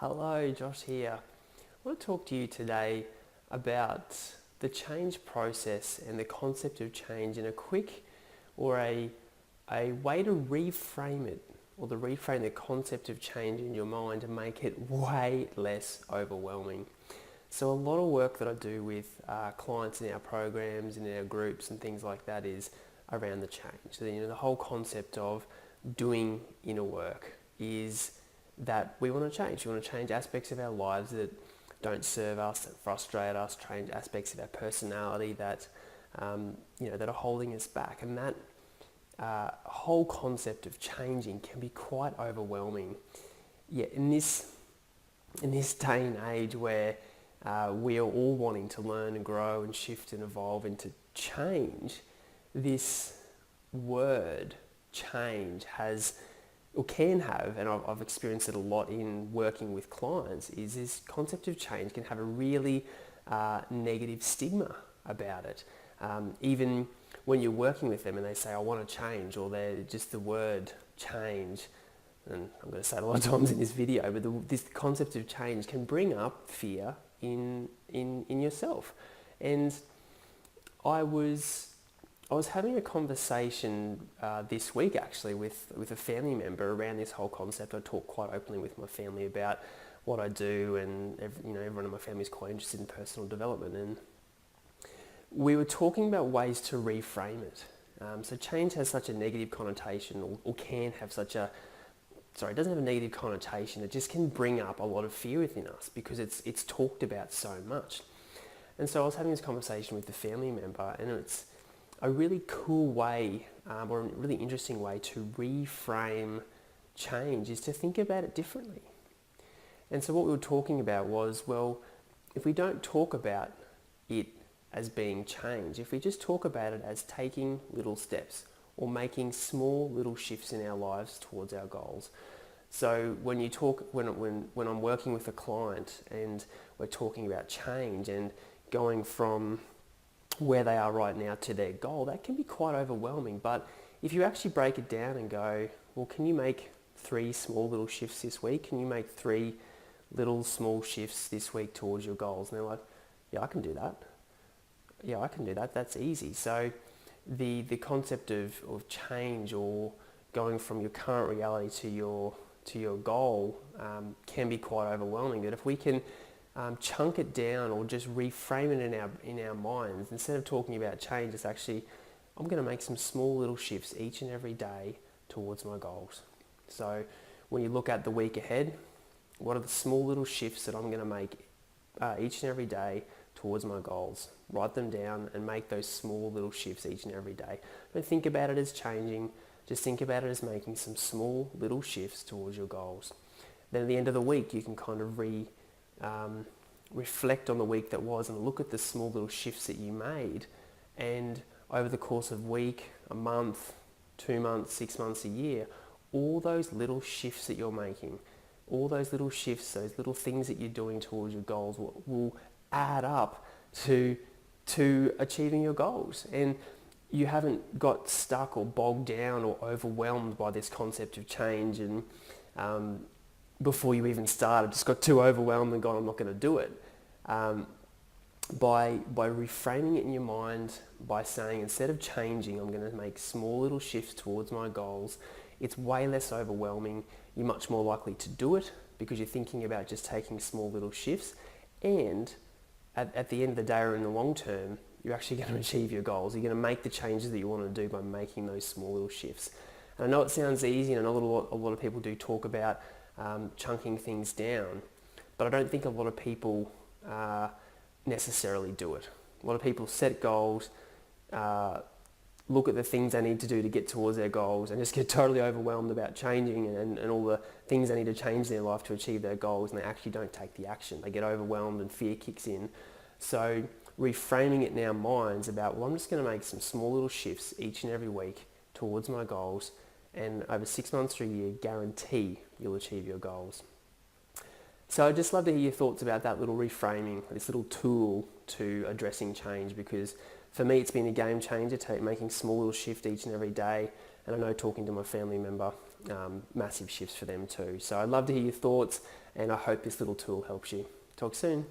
Hello, Josh here. I want to talk to you today about the change process and the concept of change in a quick or a way to reframe it or to reframe the concept of change in your mind to make it way less overwhelming. So a lot of work that I do with clients in our programs and in our groups and things like that is around the change. So, the whole concept of doing inner work is that we want to change. We want to change aspects of our lives that don't serve us, that frustrate us, change aspects of our personality that, that are holding us back. And that whole concept of changing can be quite overwhelming. Yeah, in this day and age where we are all wanting to learn and grow and shift and evolve and to change, this word change has or can have, and I've experienced it a lot in working with clients, is this concept of change can have a really negative stigma about it. Even when you're working with them and they say, I want to change, or they're just the word change, and I'm going to say it a lot of times in this video, but this concept of change can bring up fear in yourself. And I was having a conversation this week actually with a family member around this whole concept. I talk quite openly with my family about what I do, and everyone in my family is quite interested in personal development. And we were talking about ways to reframe it. So change has such a negative connotation, or can have such a it doesn't have a negative connotation. It just can bring up a lot of fear within us because it's talked about so much. And so I was having this conversation with the family member, and it's a really cool way or a really interesting way to reframe change is to think about it differently. And so what we were talking about was, well, if we don't talk about it as being change, if we just talk about it as taking little steps or making small little shifts in our lives towards our goals. So when I'm working with a client and we're talking about change and going from where they are right now to their goal, that can be quite overwhelming. But if you actually break it down and go, well, can you make 3 small little shifts this week? Can you make 3 little small shifts this week towards your goals? And they're like, yeah, I can do that. Yeah, I can do that. That's easy. So the concept of change or going from your current reality to your goal can be quite overwhelming. But if we can chunk it down or just reframe it in our minds, instead of talking about change, it's actually, I'm going to make some small little shifts each and every day towards my goals. So when you look at the week ahead, what are the small little shifts that I'm going to make each and every day towards my goals? Write them down and make those small little shifts each and every day. Don't think about it as changing, just think about it as making some small little shifts towards your goals. Then at the end of the week, you can kind of reflect on the week that was and look at the small little shifts that you made, and over the course of a week, a month, 2 months, 6 months, a year, all those little shifts that you're making, all those little shifts, those little things that you're doing towards your goals will add up to achieving your goals. And you haven't got stuck or bogged down or overwhelmed by this concept of change, and before you even started, just got too overwhelmed and gone, I'm not going to do it. By reframing it in your mind, by saying, instead of changing, I'm going to make small little shifts towards my goals, it's way less overwhelming. You're much more likely to do it because you're thinking about just taking small little shifts. And at the end of the day, or in the long term, you're actually going to achieve your goals. You're going to make the changes that you want to do by making those small little shifts. And I know it sounds easy, and I know a lot of people do talk about chunking things down, but I don't think a lot of people necessarily do it. A lot of people set goals, look at the things they need to do to get towards their goals, and just get totally overwhelmed about changing and all the things they need to change in their life to achieve their goals, and they actually don't take the action. They get overwhelmed and fear kicks in. So reframing it in our minds about, well, I'm just going to make some small little shifts each and every week towards my goals, and over 6 months to a year, guarantee you'll achieve your goals. So I'd just love to hear your thoughts about that little reframing, this little tool to addressing change, because for me it's been a game changer, making small little shift each and every day. And I know, talking to my family member, massive shifts for them too. So I'd love to hear your thoughts, and I hope this little tool helps you. Talk soon.